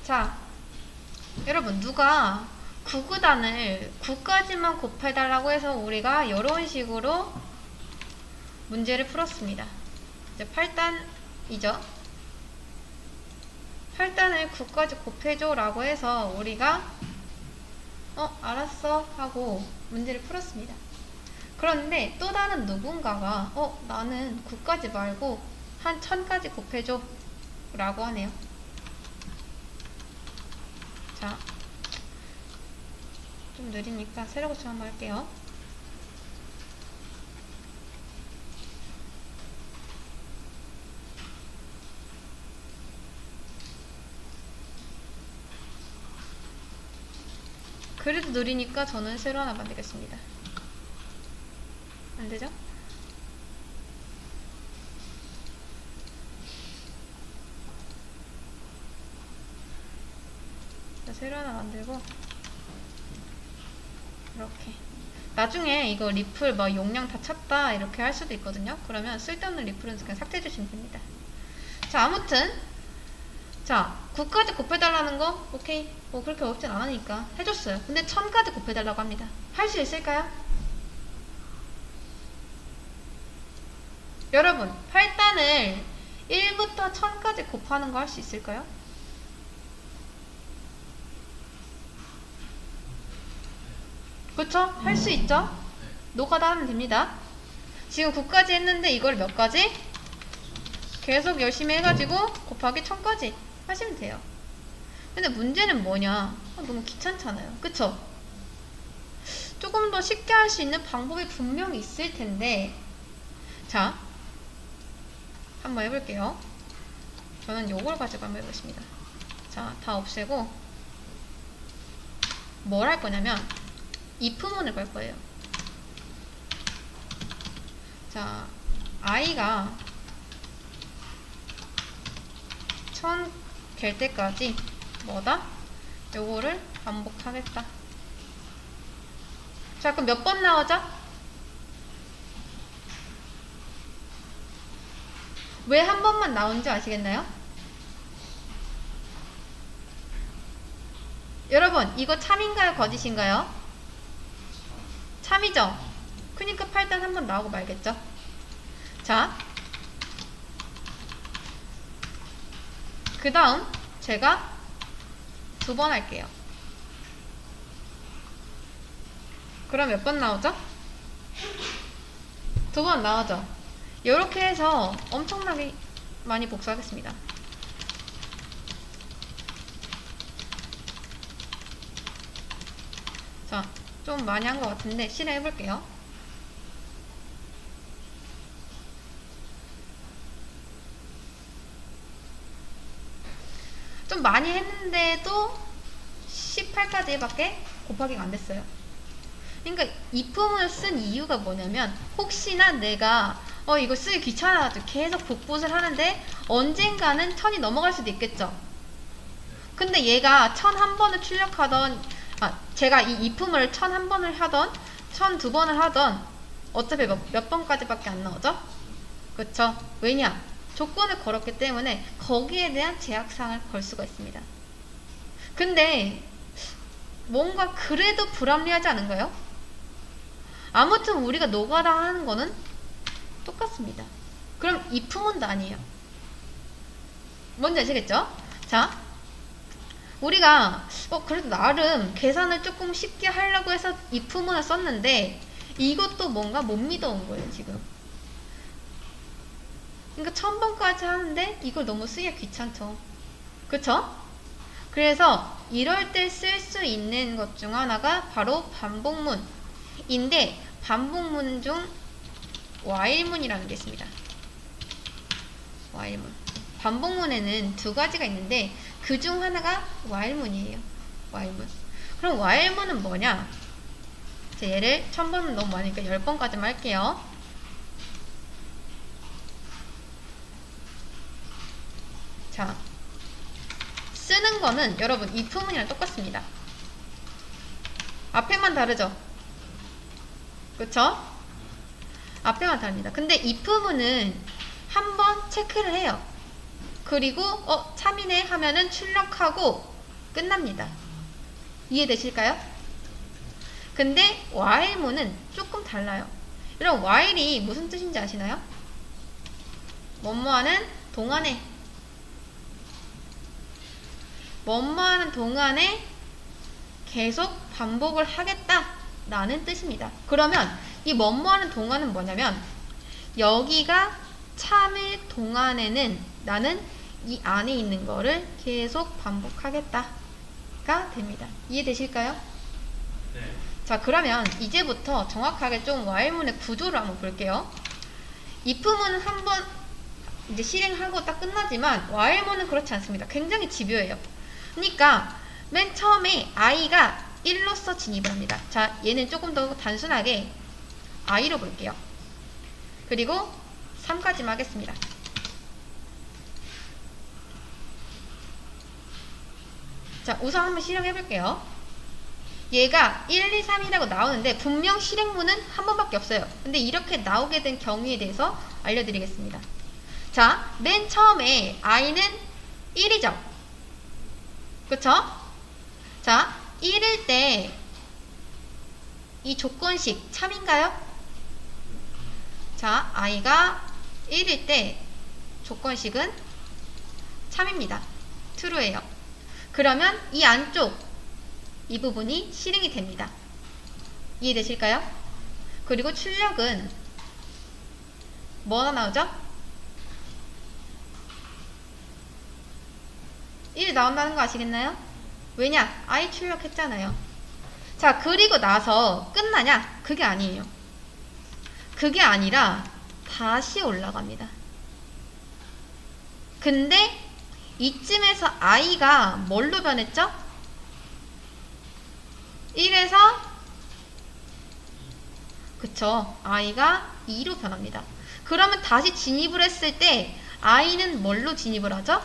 자, 여러분 누가 9구단을 9까지만 곱해달라고 해서 우리가 이런 식으로 문제를 풀었습니다. 이제 8단이죠. 8단을 9까지 곱해줘 라고 해서 우리가 알았어 하고 문제를 풀었습니다. 그런데 또 다른 누군가가 나는 9까지 말고 한 1000까지 곱해줘 라고 하네요. 자, 좀 느리니까 세로 고침 한번 할게요. 그래도 느리니까 저는 세로 하나 만들겠습니다. 안되죠? 세로 하나 만들고 이렇게 나중에 이거 리플 막 용량 다 찼다 이렇게 할 수도 있거든요. 그러면 쓸데없는 리플은 그냥 삭제해 주시면 됩니다. 자, 아무튼 자 9까지 곱해달라는 거 오케이, 뭐 그렇게 어렵진 않으니까 해줬어요. 근데 1000까지 곱해달라고 합니다. 할 수 있을까요? 여러분 8단을 1부터 1000까지 곱하는 거 할 수 있을까요? 그쵸? 할 수 있죠? 노가다 하면 됩니다. 지금 9까지 했는데 이걸 몇 가지? 계속 열심히 해가지고 곱하기 1000까지 하시면 돼요. 근데 문제는 뭐냐? 너무 귀찮잖아요. 그쵸? 조금 더 쉽게 할 수 있는 방법이 분명히 있을 텐데, 자, 한번 해볼게요. 저는 요걸 가지고 한번 해보겠습니다. 자, 다 없애고 뭘 할 거냐면 if문을 걸 거예요. 자, i가 1000 될 때까지 뭐다? 요거를 반복하겠다. 자, 그럼 몇 번 나오죠? 왜 한 번만 나온지 아시겠나요? 여러분, 이거 참인가요? 거짓인가요? 참이죠? 그니까 8단 한 번 나오고 말겠죠? 자, 그 다음 제가 2번 할게요. 그럼 몇 번 나오죠? 2번 나오죠? 이렇게 해서 엄청나게 많이 복수하겠습니다. 자, 좀 많이 한 것 같은데 실행해 볼게요. 좀 많이 했는데도 18까지 밖에 곱하기가 안 됐어요. 그러니까 if문을 쓴 이유가 뭐냐면 혹시나 내가 이거 쓰기 귀찮아가지고 계속 복붙을 하는데 언젠가는 1000이 넘어갈 수도 있겠죠. 근데 얘가 1001번을 출력하던 제가 이 if문을 1001번을 하던 1002번을 하던 어차피 몇 번까지 밖에 안 나오죠? 그쵸? 왜냐? 조건을 걸었기 때문에 거기에 대한 제약사항을 걸 수가 있습니다. 근데 뭔가 그래도 불합리하지 않은가요? 아무튼 우리가 노가다 하는 거는 똑같습니다. 그럼 if문도 아니에요. 뭔지 아시겠죠? 자, 우리가 그래도 나름 계산을 조금 쉽게 하려고 해서 if문을 썼는데 이것도 뭔가 못 믿어온 거예요, 지금. 그러니까 1000번까지 하는데 이걸 너무 쓰기가 귀찮죠. 그쵸? 그래서 이럴 때 쓸 수 있는 것 중 하나가 바로 반복문인데 반복문 중 while문이라는 게 있습니다. while문. 반복문에는 두 가지가 있는데 그 중 하나가 while문이에요. while문. 그럼 while문은 뭐냐? 자, 얘를 1000번은 너무 많으니까 10번까지만 할게요. 자, 쓰는 거는 여러분 if문이랑 똑같습니다. 앞에만 다르죠? 그쵸? 앞에만 다릅니다. 근데 if문은 한번 체크를 해요. 그리고 참이네 하면은 출력하고 끝납니다. 이해되실까요? 근데 while문은 조금 달라요. 여러분 while이 무슨 뜻인지 아시나요? 뭐뭐하는 동안에 뭐뭐하는 동안에 계속 반복을 하겠다 라는 뜻입니다. 그러면 이 뭐뭐하는 동안은 뭐냐면 여기가 참을 동안에는 나는 이 안에 있는 거를 계속 반복하겠다 가 됩니다. 이해되실까요? 네. 자, 그러면 이제부터 정확하게 좀 while문의 구조를 한번 볼게요. if문은 한번 이제 실행하고 딱 끝나지만 while문은 그렇지 않습니다. 굉장히 집요해요. 그러니까 맨 처음에 i가 1로서 진입을 합니다. 자, 얘는 조금 더 단순하게 i로 볼게요. 그리고 3까지만 하겠습니다. 자, 우선 한번 실행해 볼게요. 얘가 1, 2, 3이라고 나오는데 분명 실행문은 한 번밖에 없어요. 근데 이렇게 나오게 된 경우에 대해서 알려드리겠습니다. 자, 맨 처음에 i는 1이죠. 그쵸? 자, 1일 때 이 조건식 참인가요? 자, i가 1일 때 조건식은 참입니다. true예요. 그러면 이 안쪽 이 부분이 실행이 됩니다. 이해되실까요? 그리고 출력은 뭐가 나오죠? 1 나온다는 거 아시겠나요? 왜냐? i 출력했잖아요. 자, 그리고 나서 끝나냐? 그게 아니에요. 그게 아니라 다시 올라갑니다. 근데 이쯤에서 i가 뭘로 변했죠? 1에서 그쵸, i가 2로 변합니다. 그러면 다시 진입을 했을 때 i는 뭘로 진입을 하죠?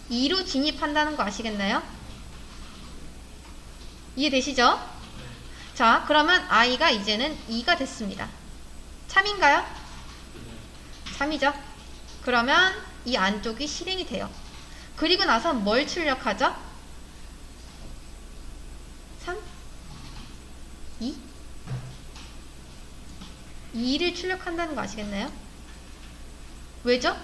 2로 진입한다는 거 아시겠나요? 이해되시죠? 자, 그러면 i가 이제는 2가 됐습니다. 참인가요? 참이죠. 그러면 이 안쪽이 실행이 돼요. 그리고 나서 뭘 출력하죠? 3? 2? 2를 출력한다는 거 아시겠나요? 왜죠?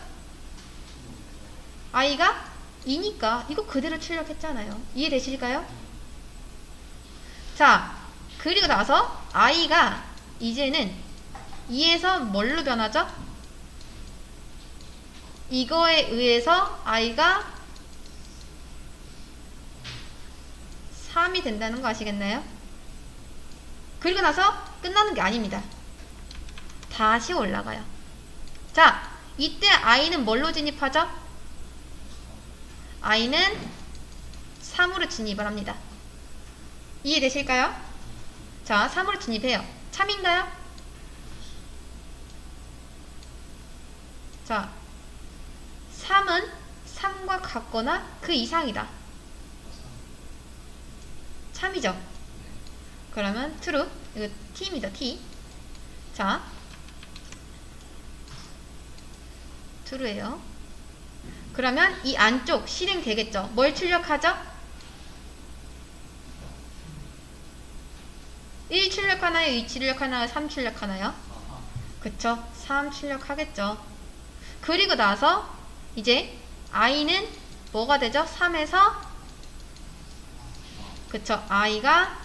i가 2니까 이거 그대로 출력했잖아요. 이해되실까요? 자, 그리고 나서 i가 이제는 2에서 뭘로 변하죠? 이거에 의해서 i가 3이 된다는 거 아시겠나요? 그리고 나서 끝나는 게 아닙니다. 다시 올라가요. 자, 이때 i는 뭘로 진입하죠? i는 3으로 진입을 합니다. 이해되실까요? 자, 3으로 진입해요. 참인가요? 자, 3은 3과 같거나 그 이상이다. 참이죠? 그러면 true. 이거 t입니다. t. 자, true예요. 그러면 이 안쪽 실행되겠죠? 뭘 출력하죠? 1 출력하나요? 2 출력하나요? 3 출력하나요? 그쵸? 3 출력하겠죠. 그리고 나서 이제 i는 뭐가 되죠? 3에서 그쵸? i가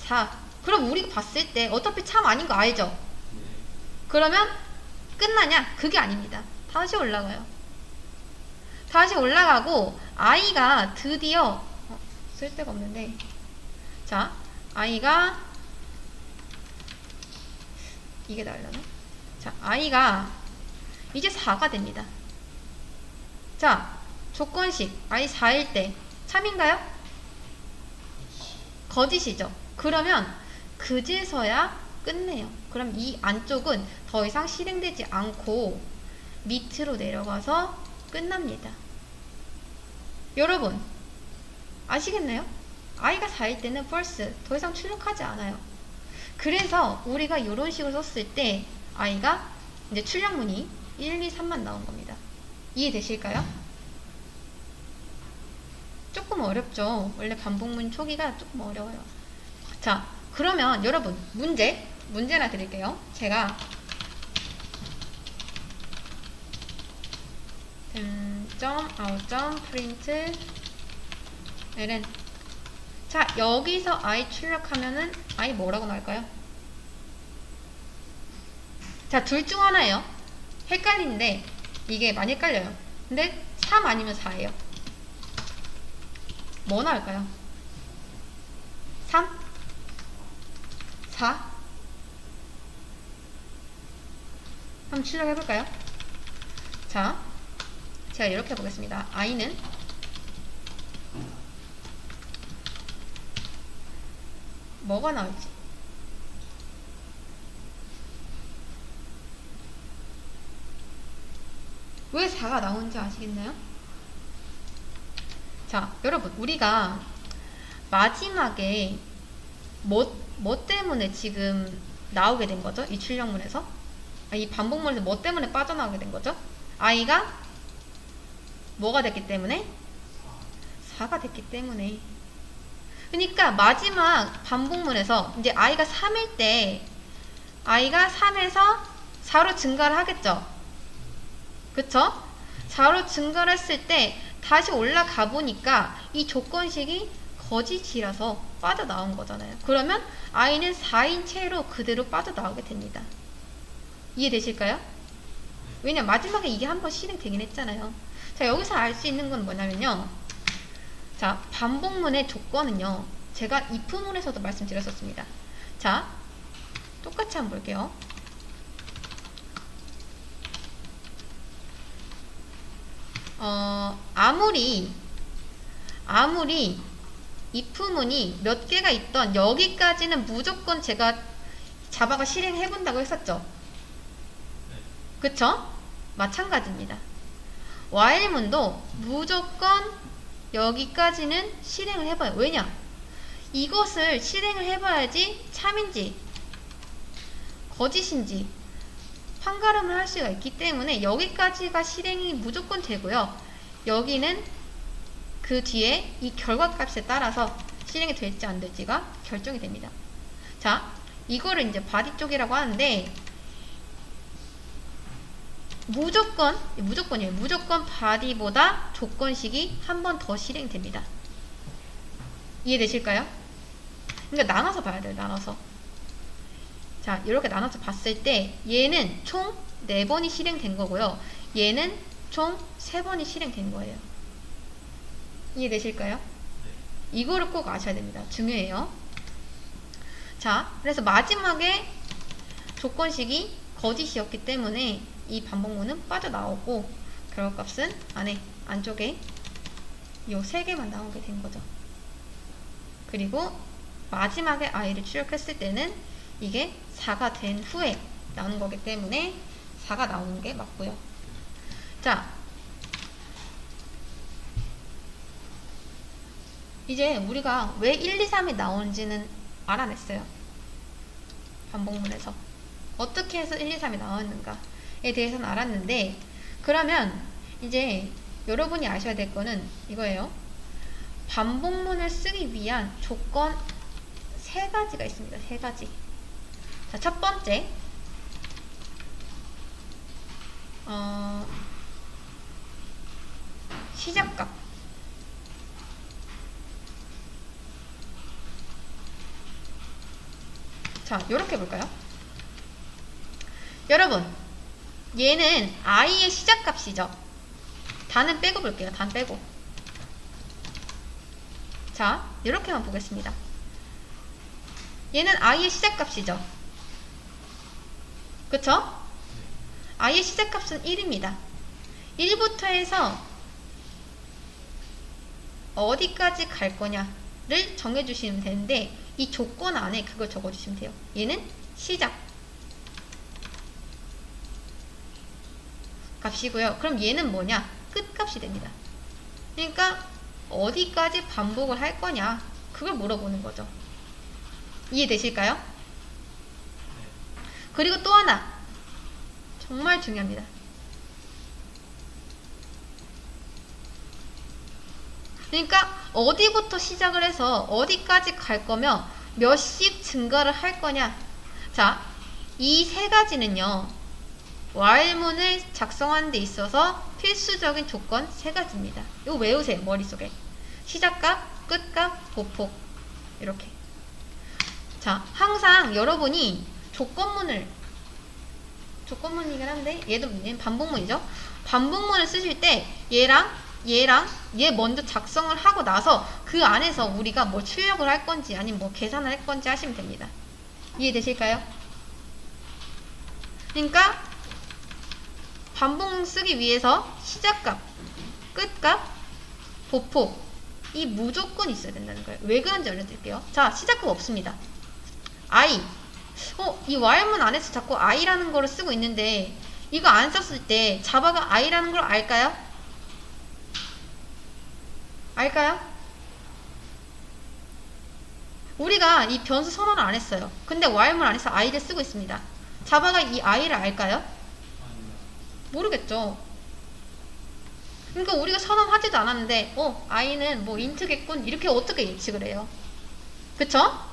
4. 그럼 우리가 봤을 때 어차피 참 아닌 거 알죠? 그러면 끝나냐? 그게 아닙니다. 다시 올라가요. 다시 올라가고 i가 드디어 쓸데가 없는데, 자, i가 이게 나오려나? 자, i가 이제 4가 됩니다. 자, 조건식 i 4일 때 참인가요? 거짓이죠. 그러면 그제서야 끝내요. 그럼 이 안쪽은 더 이상 실행되지 않고 밑으로 내려가서 끝납니다. 여러분 아시겠나요? i가 4일 때는 false, 더 이상 출력하지 않아요. 그래서 우리가 이런 식으로 썼을 때 i가 이제 출력문이 1, 2, 3만 나온 겁니다. 이해되실까요? 조금 어렵죠. 원래 반복문 초기가 조금 어려워요. 자, 그러면 여러분 문제나 드릴게요. 제가 print ln. 자, 여기서 i 출력하면은 i 뭐라고 나올까요? 자, 둘 중 하나예요. 헷갈리는데 이게 많이 헷갈려요. 근데 3 아니면 4예요. 뭐 나올까요? 3? 4? 한번 출력해볼까요? 자, 제가 이렇게 해보겠습니다. i는 뭐가 나올지. 왜 4가 나오는지 아시겠나요? 자, 여러분, 우리가 마지막에 뭐 때문에 지금 나오게 된 거죠? 이 출력문에서? 이 반복문에서 뭐 때문에 빠져나오게 된 거죠? i가 뭐가 됐기 때문에? 4가 됐기 때문에. 그러니까 마지막 반복문에서 이제 i가 3일 때 i가 3에서 4로 증가를 하겠죠? 그쵸? 4로 증가를 했을 때 다시 올라가 보니까 이 조건식이 거짓이라서 빠져나온 거잖아요. 그러면 i는 4인 채로 그대로 빠져나오게 됩니다. 이해되실까요? 왜냐면 마지막에 이게 한번 실행되긴 했잖아요. 자, 여기서 알 수 있는 건 뭐냐면요. 자, 반복문의 조건은요. 제가 if문에서도 말씀드렸었습니다. 자, 똑같이 한번 볼게요. 아무리 if문이 몇 개가 있던 여기까지는 무조건 제가 자바가 실행해 본다고 했었죠. 그쵸? 마찬가지입니다. while문도 무조건 여기까지는 실행을 해봐요. 왜냐? 이것을 실행을 해봐야지 참인지 거짓인지 판가름을 할 수가 있기 때문에 여기까지가 실행이 무조건 되고요. 여기는 그 뒤에 이 결과값에 따라서 실행이 될지 안 될지가 결정이 됩니다. 자, 이거를 이제 바디 쪽이라고 하는데 무조건이에요. 무조건 바디보다 조건식이 한 번 더 실행됩니다. 이해되실까요? 그러니까 나눠서 봐야 돼요. 나눠서. 자, 이렇게 나눠서 봤을 때 얘는 총 4번이 실행된 거고요. 얘는 총 3번이 실행된 거예요. 이해되실까요? 이거를 꼭 아셔야 됩니다. 중요해요. 자, 그래서 마지막에 조건식이 거짓이었기 때문에 이 반복문은 빠져나오고 결과값은 안쪽에 이 3개만 나오게 된 거죠. 그리고 마지막에 i를 출력했을 때는 이게 4가 된 후에 나오는 거기 때문에 4가 나오는 게 맞고요. 자, 이제 우리가 왜 1, 2, 3이 나오는지는 알아냈어요. 반복문에서 어떻게 해서 1, 2, 3이 나왔는가에 대해서는 알았는데, 그러면 이제 여러분이 아셔야 될 거는 이거예요. 반복문을 쓰기 위한 조건 3가지가 있습니다. 3가지. 자, 첫 번째, 시작값. 자, 요렇게 볼까요? 여러분, 얘는 i의 시작값이죠. 단은 빼고 볼게요. 단 빼고. 자, 요렇게만 보겠습니다. 얘는 i의 시작값이죠. 그쵸? i의 시작값은 1입니다. 1부터 해서 어디까지 갈 거냐를 정해주시면 되는데, 이 조건 안에 그걸 적어주시면 돼요. 얘는 시작 값이고요. 그럼 얘는 뭐냐? 끝값이 됩니다. 그러니까 어디까지 반복을 할 거냐, 그걸 물어보는 거죠. 이해되실까요? 그리고 또 하나 정말 중요합니다. 그러니까 어디부터 시작을 해서 어디까지 갈 거며 몇씩 증가를 할 거냐. 자, 이 세 가지는요, while문을 작성하는 데 있어서 필수적인 조건 세 가지입니다. 이거 외우세요, 머릿속에. 시작값, 끝값, 보폭. 이렇게. 자, 항상 여러분이 조건문이긴 한데 얘는 반복문이죠. 반복문을 쓰실 때 얘랑 얘 먼저 작성을 하고 나서 그 안에서 우리가 뭐 출력을 할 건지 아니면 뭐 계산을 할 건지 하시면 됩니다. 이해되실까요? 그러니까 반복문 쓰기 위해서 시작값, 끝값, 보폭 이 무조건 있어야 된다는 거예요. 왜 그런지 알려드릴게요. 자, 시작값 없습니다. I. 이 while문 안에서 자꾸 I라는 거를 쓰고 있는데 이거 안 썼을 때 자바가 I라는 걸 알까요? 알까요? 우리가 이 변수 선언을 안 했어요. 근데 while문 안에서 I를 쓰고 있습니다. 자바가 이 I를 알까요? 모르겠죠. 그러니까 우리가 선언하지도 않았는데 I는 뭐 인트겠군 이렇게 어떻게 예측을 해요? 그쵸?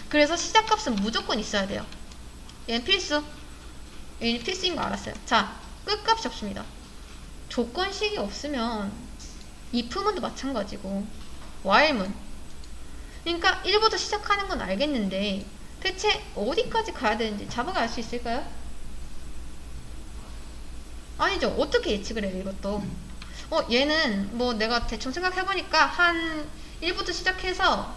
그래서 시작값은 무조건 있어야 돼요. 얘는 필수. 얘는 필수인 거 알았어요. 자, 끝값이 없습니다. 조건식이 없으면 if문도 마찬가지고 while문. 그러니까 1부터 시작하는 건 알겠는데 대체 어디까지 가야 되는지 자바가 알 수 있을까요? 아니죠. 어떻게 예측을 해요, 이것도. 얘는 뭐 내가 대충 생각해보니까 한 1부터 시작해서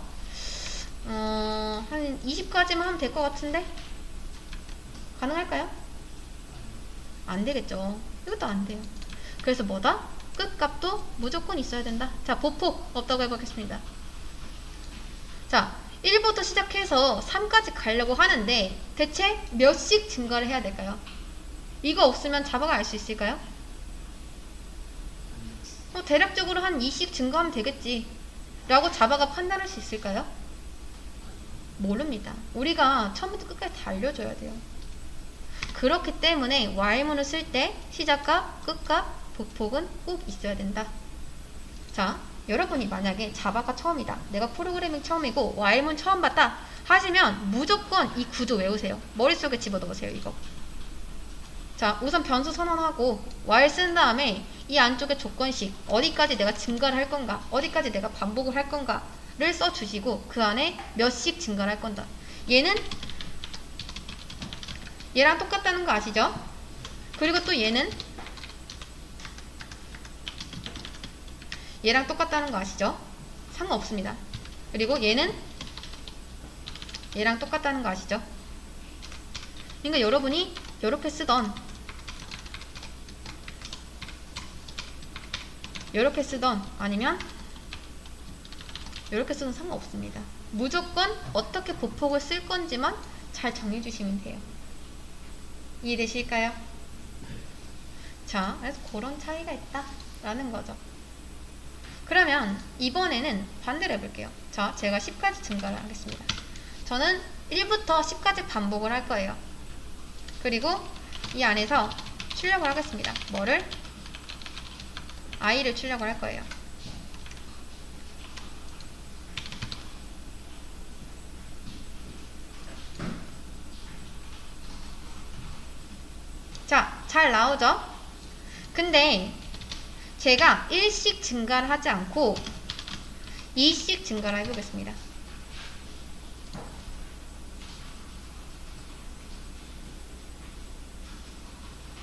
한 20까지만 하면 될 것 같은데? 가능할까요? 안 되겠죠. 이것도 안 돼요. 그래서 뭐다? 끝값도 무조건 있어야 된다. 자, 보폭 없다고 해보겠습니다. 자, 1부터 시작해서 3까지 가려고 하는데 대체 몇씩 증가를 해야 될까요? 이거 없으면 자바가 알 수 있을까요? 대략적으로 한 2씩 증가하면 되겠지 라고 자바가 판단할 수 있을까요? 모릅니다. 우리가 처음부터 끝까지 다 알려줘야 돼요. 그렇기 때문에 while문을 쓸 때 시작값, 끝값, 보폭은 꼭 있어야 된다. 자, 여러분이 만약에 자바가 처음이다. 내가 프로그래밍 처음이고 while문 처음 봤다 하시면 무조건 이 구조 외우세요. 머릿속에 집어넣으세요. 이거. 자, 우선 변수 선언하고 while 쓴 다음에 이 안쪽에 조건식 어디까지 내가 증가를 할 건가, 어디까지 내가 반복을 할 건가를 써주시고 그 안에 몇씩 증가를 할 건다. 얘는 얘랑 똑같다는 거 아시죠? 그리고 또 얘는 얘랑 똑같다는 거 아시죠? 상관없습니다. 그리고 얘는 얘랑 똑같다는 거 아시죠? 그러니까 여러분이 이렇게 쓰던 아니면 이렇게 쓰던 상관없습니다. 무조건 어떻게 보폭을 쓸 건지만 잘 정해 주시면 돼요. 이해되실까요? 자, 그래서 그런 차이가 있다라는 거죠. 그러면 이번에는 반대로 해볼게요. 자, 제가 10까지 증가를 하겠습니다. 저는 1부터 10까지 반복을 할 거예요. 그리고 이 안에서 출력을 하겠습니다. 뭐를? i를 출력을 할 거예요. 자, 잘 나오죠? 근데 제가 1씩 증가를 하지 않고 2씩 증가를 해보겠습니다.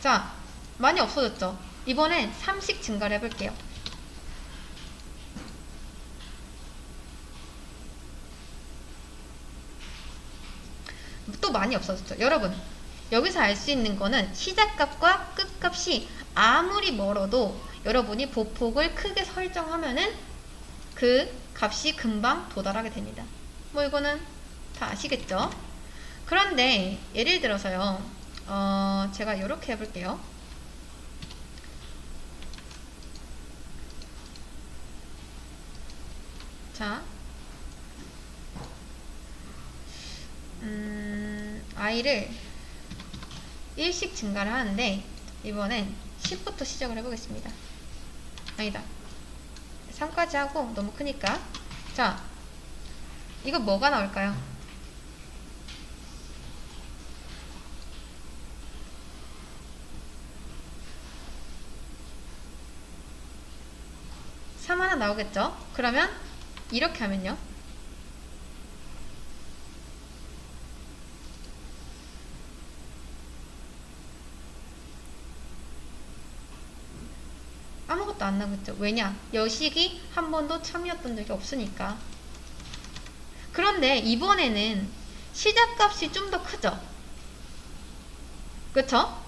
자, 많이 없어졌죠? 이번엔 3씩 증가를 해볼게요. 또 많이 없어졌죠? 여러분, 여기서 알 수 있는 거는 시작값과 끝값이 아무리 멀어도 여러분이 보폭을 크게 설정하면은 그 값이 금방 도달하게 됩니다. 뭐 이거는 다 아시겠죠? 그런데 예를 들어서요, 제가 이렇게 해볼게요. 자, i를 1씩 증가를 하는데 이번엔 10부터 시작을 해보겠습니다. 아니다, 3까지 하고 너무 크니까. 자, 이거 뭐가 나올까요? 삼 하나 나오겠죠? 그러면 이렇게 하면요. 아무것도 안 나오겠죠. 왜냐? 여식이 한 번도 참이었던 적이 없으니까. 그런데 이번에는 시작값이 좀 더 크죠? 그쵸?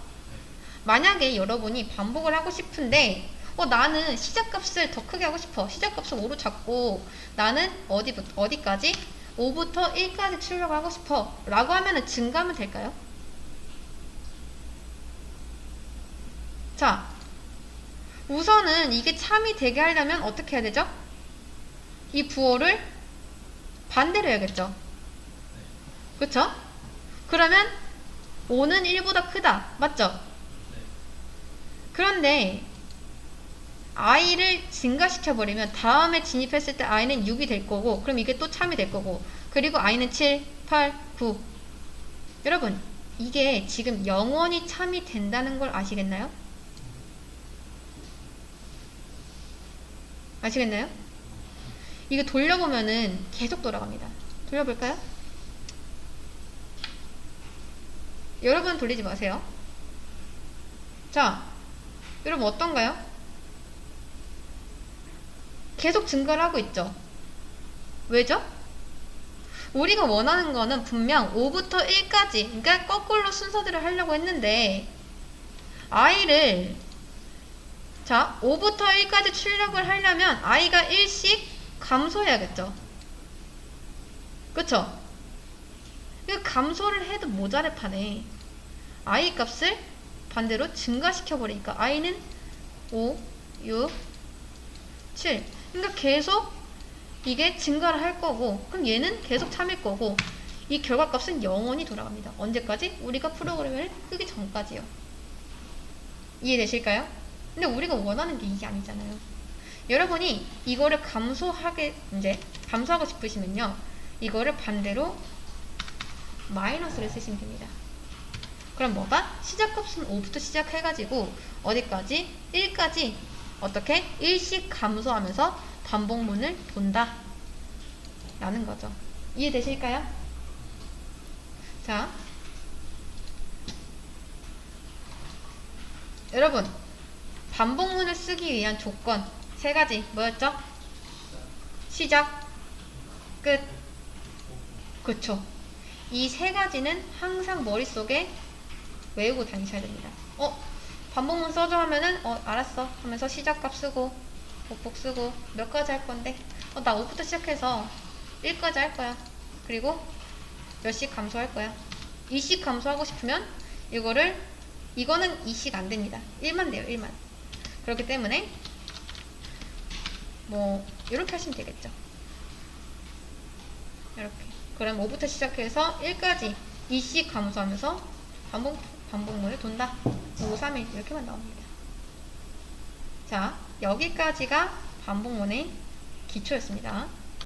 만약에 여러분이 반복을 하고 싶은데 나는 시작값을 더 크게 하고 싶어. 시작값을 5로 잡고 나는 어디까지? 5부터 1까지 출력을 하고 싶어 라고 하면은 증가하면 될까요? 자, 우선은 이게 참이 되게 하려면 어떻게 해야 되죠? 이 부호를 반대로 해야겠죠. 그쵸? 그러면 5는 1보다 크다. 맞죠? 그런데 i를 증가시켜버리면 다음에 진입했을 때 i는 6이 될 거고, 그럼 이게 또 참이 될 거고, 그리고 i는 7, 8, 9. 여러분, 이게 지금 영원히 참이 된다는 걸 아시겠나요? 아시겠나요? 이거 돌려보면은 계속 돌아갑니다. 돌려볼까요? 여러분 돌리지 마세요. 자, 여러분 어떤가요? 계속 증가를 하고 있죠. 왜죠? 우리가 원하는 거는 분명 5부터 1까지, 그러니까 거꾸로 순서대로 하려고 했는데 i를 5부터 1까지 출력을 하려면 i가 1씩 감소해야겠죠. 그쵸? 이거 감소를 해도 모자랄 판에 i 값을 반대로 증가시켜버리니까 i는 5, 6, 7. 그러니까 계속 이게 증가를 할 거고, 그럼 얘는 계속 참일 거고, 이 결과값은 영원히 돌아갑니다. 언제까지? 우리가 프로그램을 쓰기 전까지요. 이해되실까요? 근데 우리가 원하는 게 이게 아니잖아요. 여러분이 이거를 감소하고 싶으시면요, 이거를 반대로 마이너스를 쓰시면 됩니다. 그럼 뭐가? 시작값은 5부터 시작해가지고 어디까지? 1까지 어떻게? 1씩 감소하면서 반복문을 돈다 라는 거죠. 이해되실까요? 자, 여러분, 반복문을 쓰기 위한 조건 3가지 뭐였죠? 시작, 끝, 그쵸. 이 3가지는 항상 머릿속에 외우고 다니셔야 됩니다. 반복문 써줘 하면은 알았어 하면서 시작값 쓰고 복복 쓰고 몇 가지 할 건데 나 5부터 시작해서 1까지 할 거야. 그리고 몇씩 감소할 거야. 2씩 감소하고 싶으면 이거는 2씩 안 됩니다. 1만 돼요. 1만. 그렇기 때문에 이렇게 하시면 되겠죠. 이렇게. 그럼 5부터 시작해서 1까지 2씩 감소하면서 반복문을 돈다. 5, 3, 1 이렇게만 나옵니다. 자, 여기까지가 반복문의 기초였습니다.